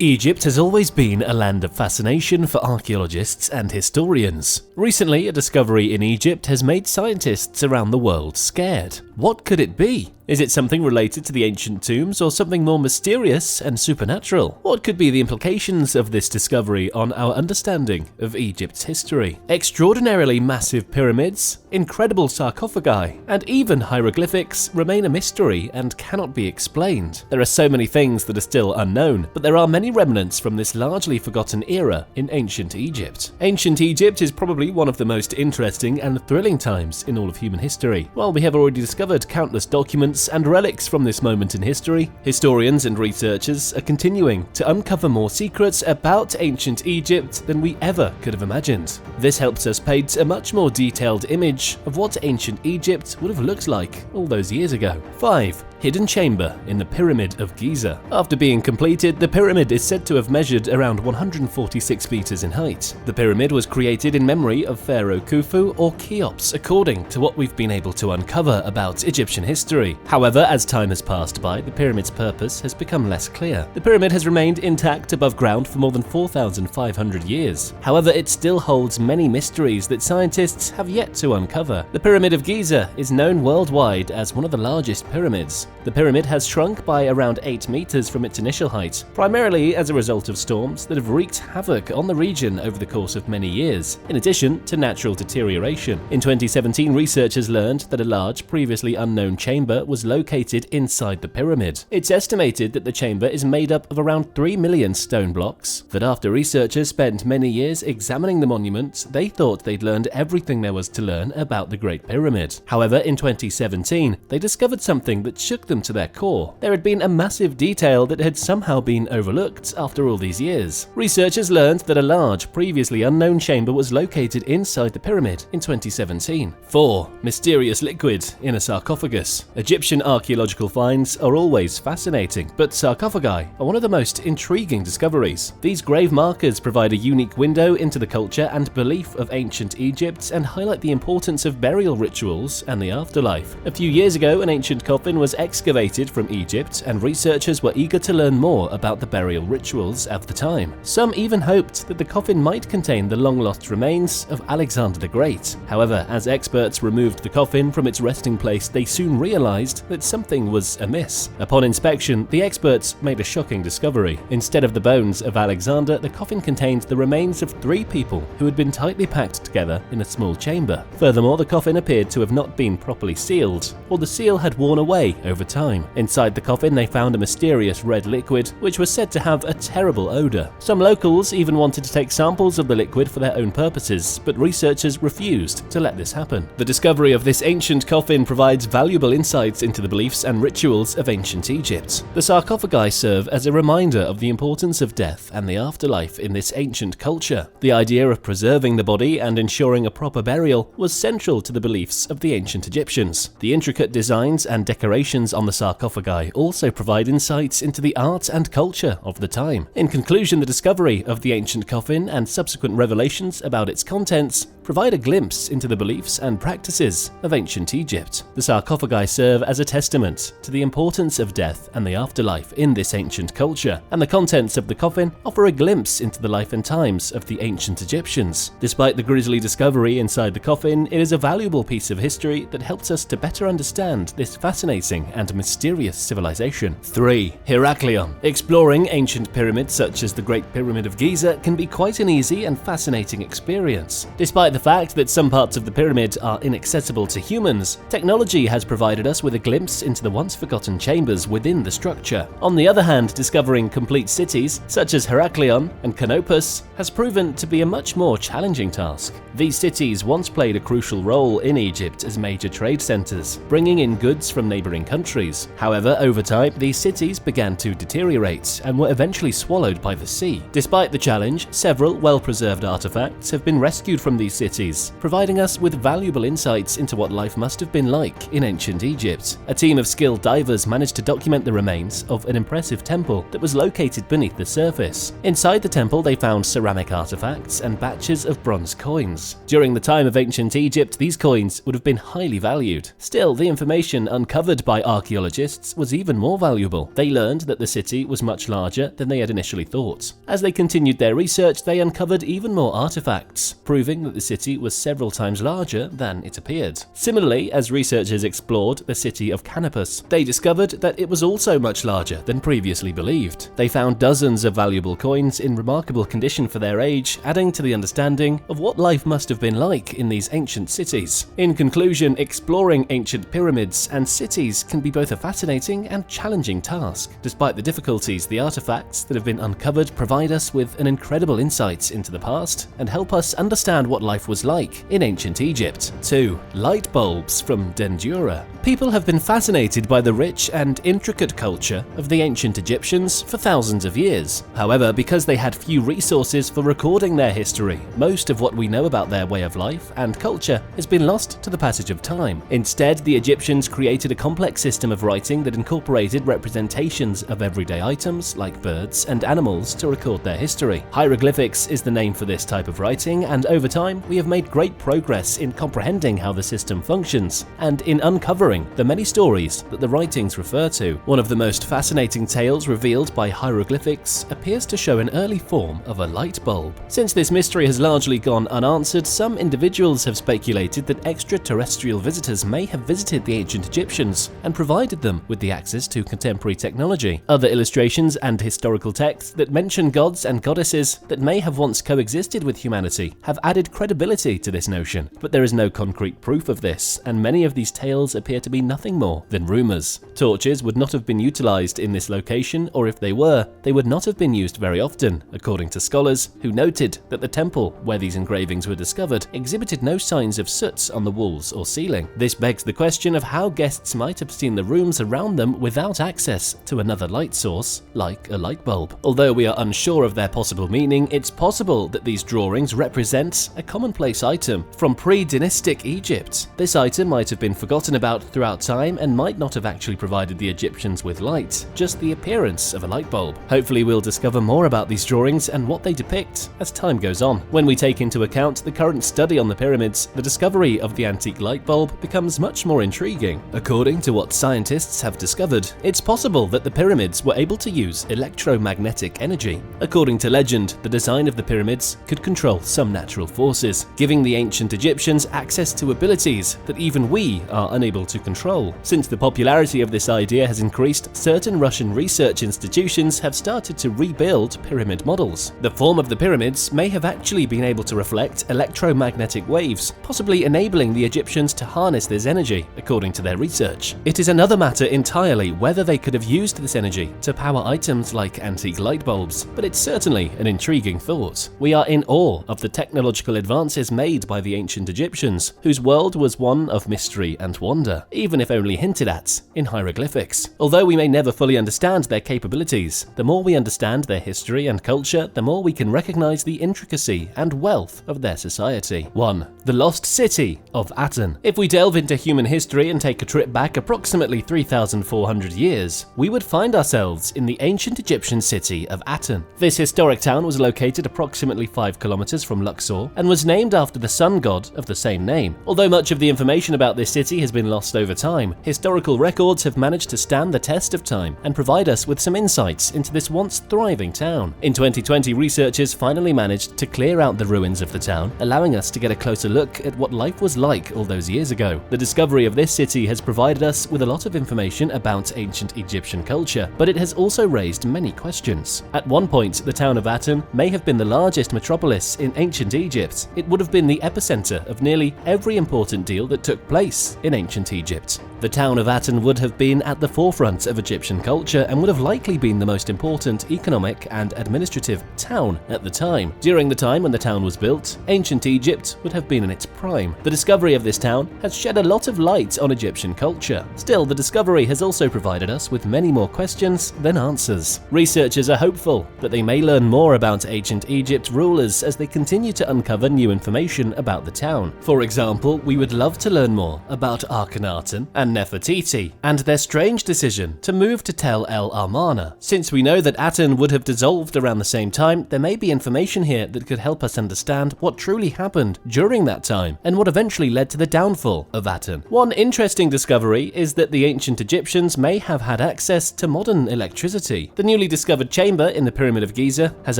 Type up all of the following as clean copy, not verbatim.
Egypt has always been a land of fascination for archaeologists and historians. Recently, a discovery in Egypt has made scientists around the world scared. What could it be? Is it something related to the ancient tombs or something more mysterious and supernatural? What could be the implications of this discovery on our understanding of Egypt's history? Extraordinarily massive pyramids, incredible sarcophagi, and even hieroglyphics remain a mystery and cannot be explained. There are so many things that are still unknown, but there are many remnants from this largely forgotten era in ancient Egypt. Ancient Egypt is probably one of the most interesting and thrilling times in all of human history. While we have already discovered countless documents and relics from this moment in history, historians and researchers are continuing to uncover more secrets about ancient Egypt than we ever could have imagined. This helps us paint a much more detailed image of what ancient Egypt would have looked like all those years ago. 5. Hidden chamber in the Pyramid of Giza. After being completed, the pyramid is said to have measured around 146 meters in height. The pyramid was created in memory of Pharaoh Khufu or Cheops, according to what we've been able to uncover about Egyptian history. However, as time has passed by, the pyramid's purpose has become less clear. The pyramid has remained intact above ground for more than 4,500 years. However, it still holds many mysteries that scientists have yet to uncover. The Pyramid of Giza is known worldwide as one of the largest pyramids. The pyramid has shrunk by around 8 meters from its initial height, primarily as a result of storms that have wreaked havoc on the region over the course of many years, in addition to natural deterioration. In 2017, researchers learned that a large, previously unknown chamber was located inside the pyramid. It's estimated that the chamber is made up of around 3 million stone blocks, that after researchers spent many years examining the monument, they thought they'd learned everything there was to learn about the Great Pyramid. However, in 2017, they discovered something that shook them to their core. There had been a massive detail that had somehow been overlooked after all these years. Researchers learned that a large, previously unknown chamber was located inside the pyramid in 2017. 4. Mysterious liquid in a sarcophagus. Egyptian archaeological finds are always fascinating, but sarcophagi are one of the most intriguing discoveries. These grave markers provide a unique window into the culture and belief of ancient Egypt and highlight the importance of burial rituals and the afterlife. A few years ago, an ancient coffin was excavated from Egypt, and researchers were eager to learn more about the burial rituals of the time. Some even hoped that the coffin might contain the long-lost remains of Alexander the Great. However, as experts removed the coffin from its resting place, they soon realized that something was amiss. Upon inspection, the experts made a shocking discovery. Instead of the bones of Alexander, the coffin contained the remains of 3 people who had been tightly packed together in a small chamber. Furthermore, the coffin appeared to have not been properly sealed, or the seal had worn away over time. Inside the coffin, they found a mysterious red liquid, which was said to have a terrible odor. Some locals even wanted to take samples of the liquid for their own purposes, but researchers refused to let this happen. The discovery of this ancient coffin provides valuable insights into the beliefs and rituals of ancient Egypt. The sarcophagi serve as a reminder of the importance of death and the afterlife in this ancient culture. The idea of preserving the body and ensuring a proper burial was central to the beliefs of the ancient Egyptians. The intricate designs and decorations on the sarcophagi also provide insights into the art and culture of the time. In conclusion, the discovery of the ancient coffin and subsequent revelations about its contents provide a glimpse into the beliefs and practices of ancient Egypt. The sarcophagi serve as a testament to the importance of death and the afterlife in this ancient culture, and the contents of the coffin offer a glimpse into the life and times of the ancient Egyptians. Despite the grisly discovery inside the coffin, it is a valuable piece of history that helps us to better understand this fascinating and mysterious civilization. 3. Heraklion. Exploring ancient pyramids such as the Great Pyramid of Giza can be quite an easy and fascinating experience. Despite the fact that some parts of the pyramid are inaccessible to humans, technology has provided us with a glimpse into the once forgotten chambers within the structure. On the other hand, discovering complete cities such as Heraklion and Canopus has proven to be a much more challenging task. These cities once played a crucial role in Egypt as major trade centers, bringing in goods from neighboring countries. However, over time, these cities began to deteriorate and were eventually swallowed by the sea. Despite the challenge, several well-preserved artifacts have been rescued from these cities, providing us with valuable insights into what life must have been like in ancient Egypt. A team of skilled divers managed to document the remains of an impressive temple that was located beneath the surface. Inside the temple, they found ceramic artifacts and batches of bronze coins. During the time of ancient Egypt, these coins would have been highly valued. Still, the information uncovered by archaeologists was even more valuable. They learned that the city was much larger than they had initially thought. As they continued their research, they uncovered even more artifacts, proving that the city was several times larger than it appeared. Similarly, as researchers explored the city of Canopus, they discovered that it was also much larger than previously believed. They found dozens of valuable coins in remarkable condition for their age, adding to the understanding of what life must have been like in these ancient cities. In conclusion, exploring ancient pyramids and cities can be both a fascinating and challenging task. Despite the difficulties, the artifacts that have been uncovered provide us with an incredible insight into the past and help us understand what life was like in ancient Egypt. 2. Light bulbs from Dendura. People have been fascinated by the rich and intricate culture of the ancient Egyptians for thousands of years. However, because they had few resources for recording their history, most of what we know about their way of life and culture has been lost to the passage of time. Instead, the Egyptians created a complex system of writing that incorporated representations of everyday items like birds and animals to record their history. Hieroglyphics is the name for this type of writing, and over time we have made great progress in comprehending how the system functions and in uncovering the many stories that the writings refer to. One of the most fascinating tales revealed by hieroglyphics appears to show an early form of a light bulb. Since this mystery has largely gone unanswered, some individuals have speculated that extraterrestrial visitors may have visited the ancient Egyptians and provided them with the access to contemporary technology. Other illustrations and historical texts that mention gods and goddesses that may have once coexisted with humanity have added credibility to this notion, but there is no concrete proof of this, and many of these tales appear to be nothing more than rumors. Torches would not have been utilized in this location, or if they were, they would not have been used very often, according to scholars who noted that the temple where these engravings were discovered exhibited no signs of soot on the walls or ceiling. This begs the question of how guests might have seen the rooms around them without access to another light source, like a light bulb. Although we are unsure of their possible meaning, it's possible that these drawings represent a commonplace item from pre-dynastic Egypt. This item might have been forgotten about throughout time and might not have actually provided the Egyptians with light, just the appearance of a light bulb. Hopefully we'll discover more about these drawings and what they depict as time goes on. When we take into account the current study on the pyramids, the discovery of the antique light bulb becomes much more intriguing. According to what scientists have discovered, it's possible that the pyramids were able to use electromagnetic energy. According to legend, the design of the pyramids could control some natural forces, giving the ancient Egyptians access to abilities that even we are unable to control. Since the popularity of this idea has increased, certain Russian research institutions have started to rebuild pyramid models. The form of the pyramids may have actually been able to reflect electromagnetic waves, possibly enabling the Egyptians to harness this energy, according to their research. It is another matter entirely whether they could have used this energy to power items like antique light bulbs, but it's certainly an intriguing thought. We are in awe of the technological advances made by the ancient Egyptians, whose world was one of mystery and wonder, even if only hinted at in hieroglyphics. Although we may never fully understand their capabilities, the more we understand their history and culture, the more we can recognize the intricacy and wealth of their society. 1. The Lost City of Aton. If we delve into human history and take a trip back approximately 3,400 years, we would find ourselves in the ancient Egyptian city of Aton. This historic town was located approximately 5 kilometers from Luxor and was named after the sun god of the same name. Although much of the information about this city has been lost over time, historical records have managed to stand the test of time and provide us with some insights into this once thriving town. In 2020, researchers finally managed to clear out the ruins of the town, allowing us to get a closer look at what life was like all those years ago. The discovery of this city has provided us with a lot of information about ancient Egyptian culture, but it has also raised many questions. At one point, the town of Aton may have been the largest metropolis in ancient Egypt. It would have been the epicenter of nearly every important deal that took place in ancient Egypt. The town of Aton would have been at the forefront of Egyptian culture and would have likely been the most important economic and administrative town at the time. During the time when the town was built, ancient Egypt would have been in its prime. The discovery of this town has shed a lot of light on Egyptian culture. Still, the discovery has also provided us with many more questions than answers. Researchers are hopeful that they may learn more about ancient Egypt rulers as they continue to uncover new new information about the town. For example, we would love to learn more about Akhenaten and Nefertiti, and their strange decision to move to Tel El Amarna. Since we know that Aton would have dissolved around the same time, there may be information here that could help us understand what truly happened during that time, and what eventually led to the downfall of Aton. One interesting discovery is that the ancient Egyptians may have had access to modern electricity. The newly discovered chamber in the Pyramid of Giza has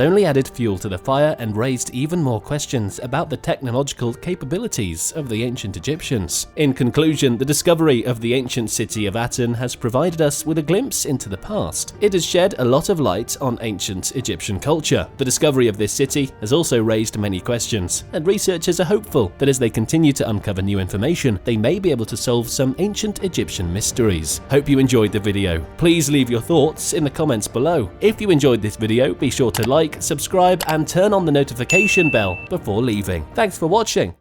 only added fuel to the fire and raised even more questions about the technological capabilities of the ancient Egyptians. In conclusion, the discovery of the ancient city of Aton has provided us with a glimpse into the past. It has shed a lot of light on ancient Egyptian culture. The discovery of this city has also raised many questions, and researchers are hopeful that as they continue to uncover new information, they may be able to solve some ancient Egyptian mysteries. Hope you enjoyed the video. Please leave your thoughts in the comments below. If you enjoyed this video, be sure to like, subscribe, and turn on the notification bell before leaving. Thanks for watching.